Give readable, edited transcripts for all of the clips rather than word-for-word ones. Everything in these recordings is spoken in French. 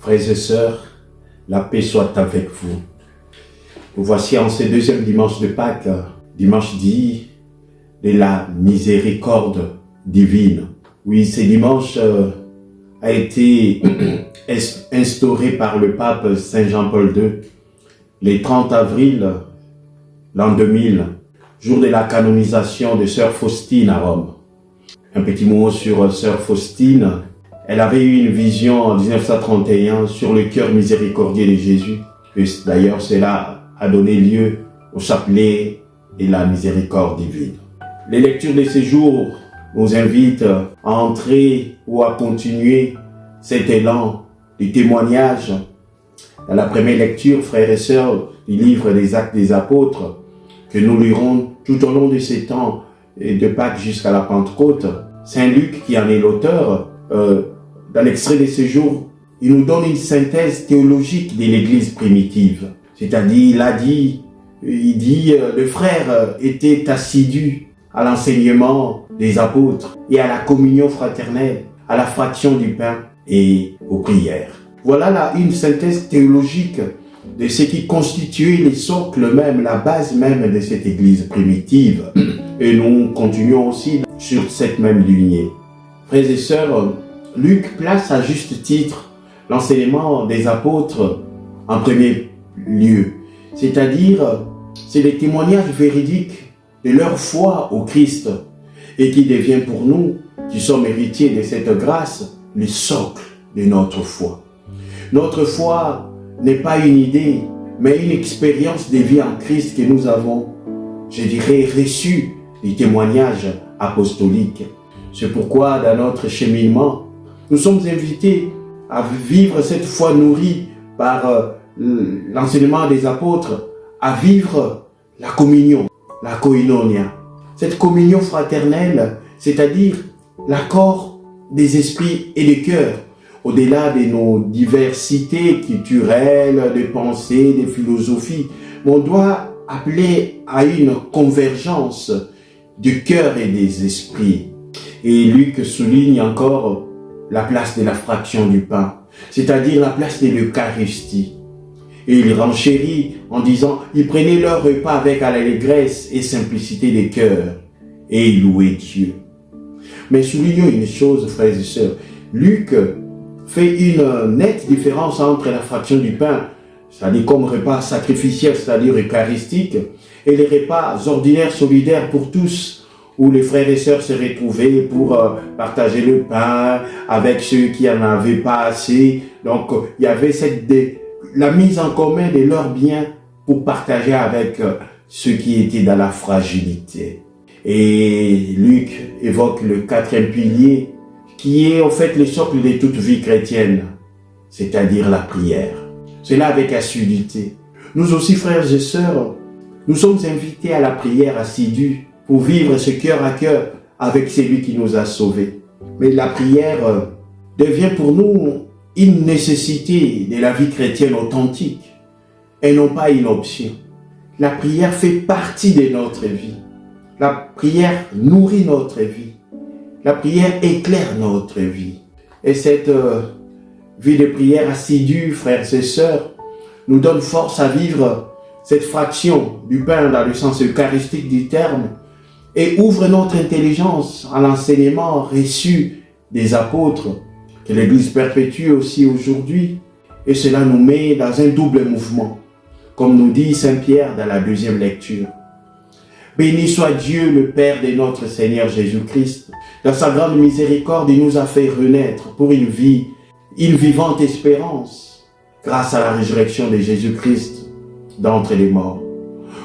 Frères et sœurs, la paix soit avec vous. Nous voici en ce deuxième dimanche de Pâques, dimanche dit de la miséricorde divine. Oui, ce dimanche a été instauré par le pape Saint Jean-Paul II le 30 avril l'an 2000, jour de la canonisation de Sœur Faustine à Rome. Un petit mot sur Sœur Faustine. Elle avait eu une vision en 1931 sur le cœur miséricordieux de Jésus. Et d'ailleurs, cela a donné lieu au chapelet de la miséricorde divine. Les lectures de ces jours nous invitent à entrer ou à continuer cet élan du témoignage. Dans la première lecture, frères et sœurs, du livre des Actes des Apôtres, que nous lirons tout au long de ces temps de Pâques jusqu'à la Pentecôte, Saint Luc, qui en est l'auteur, dans l'extrait de ce jour, il nous donne une synthèse théologique de l'Église primitive. C'est-à-dire, il dit, le frère était assidu à l'enseignement des apôtres et à la communion fraternelle, à la fraction du pain et aux prières. Voilà là une synthèse théologique de ce qui constituait les socles même, la base même de cette Église primitive. Et nous continuons aussi sur cette même lignée. Frères et sœurs, Luc place à juste titre l'enseignement des apôtres en premier lieu. C'est-à-dire, c'est le témoignage véridique de leur foi au Christ et qui devient pour nous, qui sommes héritiers de cette grâce, le socle de notre foi. Notre foi n'est pas une idée, mais une expérience de vie en Christ que nous avons, je dirais, reçue du témoignage apostolique. C'est pourquoi, dans notre cheminement, nous sommes invités à vivre cette foi nourrie par l'enseignement des apôtres, à vivre la communion, la koinonia. Cette communion fraternelle, c'est-à-dire l'accord des esprits et des cœurs, au-delà de nos diversités culturelles, de pensées, de philosophies. On doit appeler à une convergence du cœur et des esprits. Et Luc souligne encore la place de la fraction du pain, c'est-à-dire la place de l'Eucharistie. Et il renchérit en disant, ils prenaient leur repas avec allégresse et simplicité de cœur, et ils louaient Dieu. Mais soulignons une chose, frères et sœurs, Luc fait une nette différence entre la fraction du pain, c'est-à-dire comme repas sacrificiel, c'est-à-dire eucharistique, et les repas ordinaires solidaires pour tous, où les frères et sœurs se retrouvaient pour partager le pain avec ceux qui n'en avaient pas assez. Donc, il y avait la mise en commun de leurs biens pour partager avec ceux qui étaient dans la fragilité. Et Luc évoque le quatrième pilier, qui est en fait le socle de toute vie chrétienne, c'est-à-dire la prière. Cela avec assiduité. Nous aussi, frères et sœurs, nous sommes invités à la prière assidue pour vivre ce cœur à cœur avec celui qui nous a sauvés. Mais la prière devient pour nous une nécessité de la vie chrétienne authentique et non pas une option. La prière fait partie de notre vie. La prière nourrit notre vie. La prière éclaire notre vie. Et cette vie de prière assidue, frères et sœurs, nous donne force à vivre cette fraction du pain dans le sens eucharistique du terme et ouvre notre intelligence à l'enseignement reçu des apôtres que l'Église perpétue aussi aujourd'hui. Et cela nous met dans un double mouvement, comme nous dit Saint Pierre dans la deuxième lecture. Béni soit Dieu, le Père de notre Seigneur Jésus-Christ. Dans sa grande miséricorde, il nous a fait renaître pour une vivante espérance, grâce à la résurrection de Jésus-Christ d'entre les morts.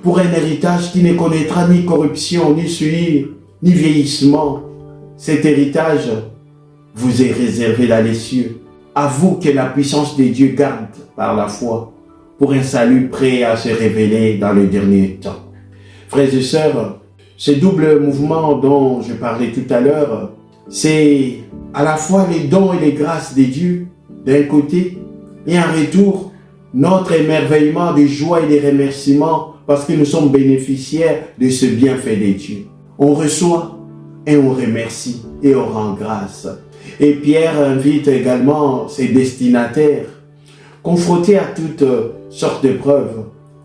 Pour un héritage qui ne connaîtra ni corruption, ni souillure, ni vieillissement. Cet héritage vous est réservé dans les cieux. À vous que la puissance de Dieu garde par la foi, pour un salut prêt à se révéler dans le dernier temps. Frères et sœurs, ce double mouvement dont je parlais tout à l'heure, c'est à la fois les dons et les grâces de Dieu, d'un côté, et en retour, notre émerveillement de joie et de remerciements parce que nous sommes bénéficiaires de ce bienfait de Dieu. On reçoit et on remercie et on rend grâce. Et Pierre invite également ses destinataires confronté à toutes sortes d'épreuves,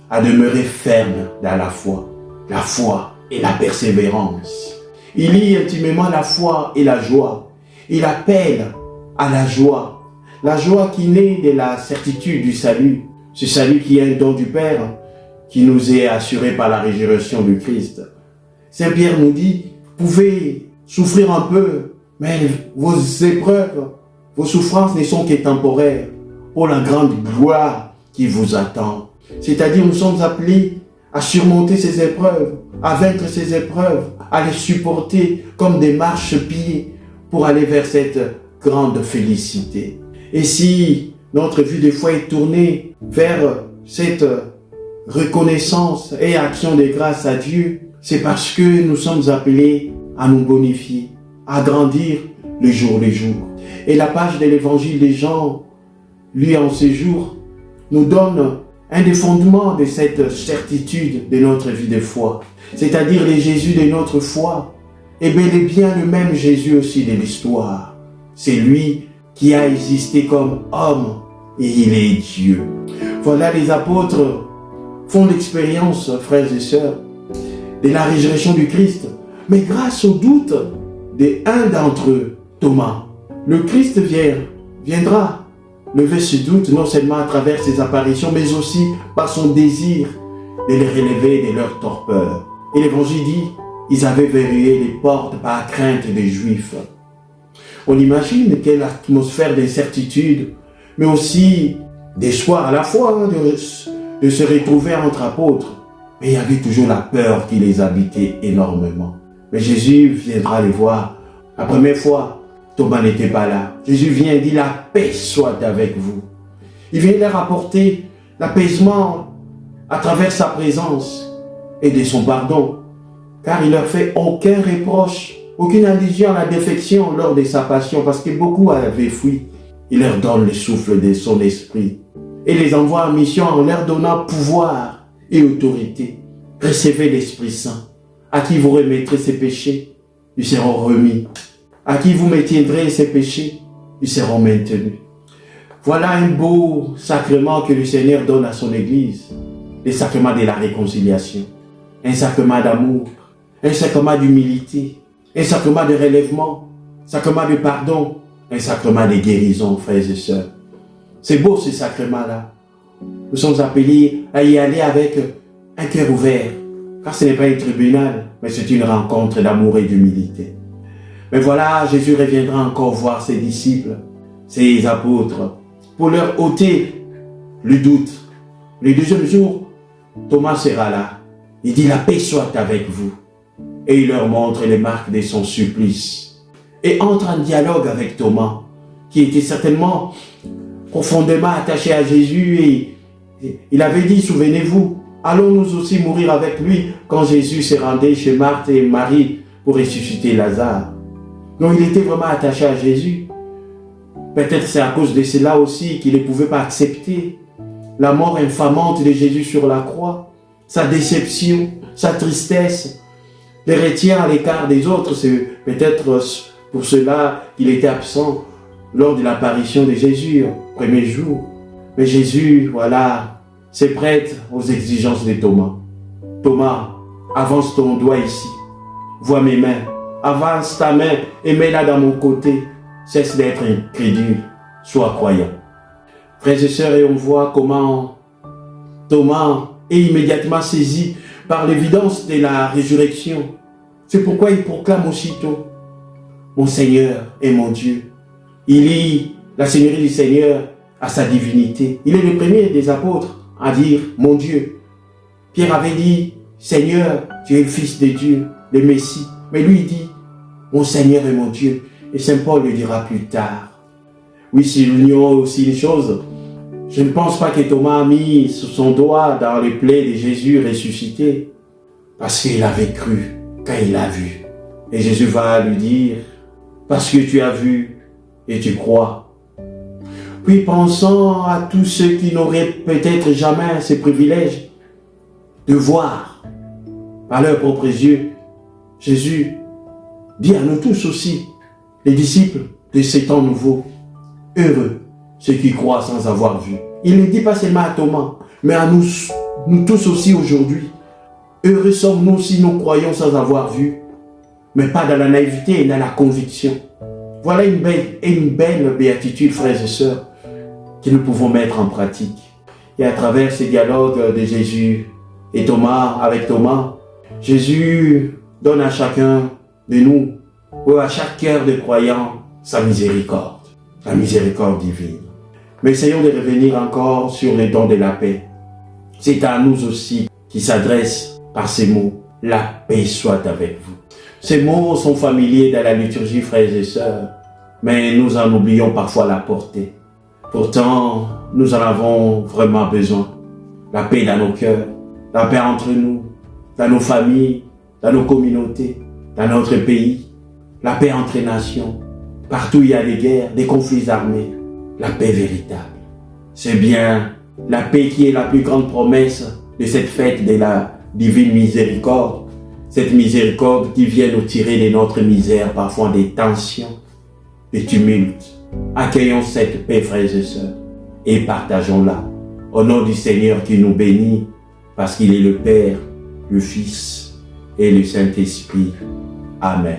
à demeurer ferme dans la foi et la persévérance. Il lie intimement la foi et la joie. Il appelle à la joie qui naît de la certitude du salut, ce salut qui est un don du Père, qui nous est assuré par la résurrection du Christ. Saint Pierre nous dit, vous pouvez souffrir un peu, mais vos épreuves, vos souffrances ne sont que temporaires pour la grande gloire qui vous attend. C'est-à-dire, nous sommes appelés à surmonter ces épreuves, à vaincre ces épreuves, à les supporter comme des marchepieds pour aller vers cette grande félicité. Et si notre vue de foi est tournée vers cette reconnaissance et action de grâce à Dieu, c'est parce que nous sommes appelés à nous bonifier, à grandir le jour le jour. Et la page de l'évangile de Jean, lui en ce jour, nous donne un des fondements de cette certitude de notre vie de foi. C'est-à-dire le Jésus de notre foi est bel et bien le même Jésus aussi de l'histoire. C'est lui qui a existé comme homme et il est Dieu. Voilà, les apôtres font l'expérience, frères et sœurs, de la résurrection du Christ, mais grâce au doute d'un d'entre eux, Thomas. Le Christ viendra lever ce doute non seulement à travers ses apparitions, mais aussi par son désir de les relever de leur torpeur. Et l'Évangile dit, ils avaient verrouillé les portes par crainte des Juifs. On imagine quelle atmosphère d'incertitude, mais aussi d'espoir à la fois, de se retrouver entre apôtres. Mais il y avait toujours la peur qui les habitait énormément. Mais Jésus viendra les voir. La première fois, Thomas n'était pas là. Jésus vient et dit, la paix soit avec vous. Il vient leur apporter l'apaisement à travers sa présence et de son pardon. Car il leur fait aucun reproche, aucune allusion à la défection lors de sa passion, parce que beaucoup avaient fui. Il leur donne le souffle de son esprit et les envoie en mission en leur donnant pouvoir et autorité. Recevez l'Esprit Saint. À qui vous remettrez ses péchés, ils seront remis. À qui vous maintiendrez ses péchés, ils seront maintenus. Voilà un beau sacrement que le Seigneur donne à son Église. Le sacrement de la réconciliation. Un sacrement d'amour. Un sacrement d'humilité. Un sacrement de relèvement. Un sacrement de pardon. Un sacrement de guérison, frères et sœurs. C'est beau ce sacrement-là. Nous sommes appelés à y aller avec un cœur ouvert. Car ce n'est pas un tribunal, mais c'est une rencontre d'amour et d'humilité. Mais voilà, Jésus reviendra encore voir ses disciples, ses apôtres, pour leur ôter le doute. Le deuxième jour, Thomas sera là. Il dit, la paix soit avec vous. Et il leur montre les marques de son supplice. Et entre en dialogue avec Thomas, qui était certainement profondément attaché à Jésus. Et il avait dit, souvenez-vous, allons nous aussi mourir avec lui quand Jésus se rendait chez Marthe et Marie pour ressusciter Lazare. Donc il était vraiment attaché à Jésus. Peut-être c'est à cause de cela aussi qu'il ne pouvait pas accepter la mort infamante de Jésus sur la croix, sa déception, sa tristesse, les retient à l'écart des autres. C'est peut-être pour cela qu'il était absent lors de l'apparition de Jésus, au premier jour. Mais Jésus, voilà, se prête aux exigences de Thomas. Thomas, avance ton doigt ici, vois mes mains, avance ta main et mets-la dans mon côté. Cesse d'être incrédule, sois croyant. Frères et sœurs, et on voit comment Thomas est immédiatement saisi par l'évidence de la résurrection. C'est pourquoi il proclame aussitôt, mon Seigneur et mon Dieu. Il lie la Seigneurie du Seigneur à sa divinité. Il est le premier des apôtres à dire, mon Dieu. Pierre avait dit, Seigneur, tu es le Fils de Dieu, le Messie. Mais lui, il dit, mon Seigneur et mon Dieu. Et Saint Paul le dira plus tard. Oui, soulignons aussi une chose. Je ne pense pas que Thomas a mis son doigt dans les plaies de Jésus ressuscité, parce qu'il avait cru quand il a vu. Et Jésus va lui dire, parce que tu as vu et tu crois. Puis pensant à tous ceux qui n'auraient peut-être jamais ce privilège de voir par leurs propres yeux, Jésus dit à nous tous aussi, les disciples de ces temps nouveaux, heureux ceux qui croient sans avoir vu. Il ne dit pas seulement à Thomas, mais à nous tous aussi aujourd'hui. Heureux sommes-nous si nous croyons sans avoir vu, mais pas dans la naïveté et dans la conviction. Voilà une belle béatitude, frères et sœurs, que nous pouvons mettre en pratique. Et à travers ces dialogues de Jésus et Thomas, avec Thomas, Jésus donne à chacun de nous, ou à chaque cœur de croyant, sa miséricorde, la miséricorde divine. Mais essayons de revenir encore sur les dons de la paix. C'est à nous aussi qui s'adresse par ces mots. La paix soit avec vous. Ces mots sont familiers dans la liturgie, frères et sœurs, mais nous en oublions parfois la portée. Pourtant, nous en avons vraiment besoin. La paix dans nos cœurs, la paix entre nous, dans nos familles, dans nos communautés, dans notre pays, la paix entre nations. Partout il y a des guerres, des conflits armés, la paix véritable. C'est bien la paix qui est la plus grande promesse de cette fête de la divine miséricorde. Cette miséricorde qui vient nous tirer de notre misère, parfois des tensions, des tumultes. Accueillons cette paix, frères et sœurs, et partageons-la. Au nom du Seigneur qui nous bénit, parce qu'il est le Père, le Fils et le Saint-Esprit. Amen.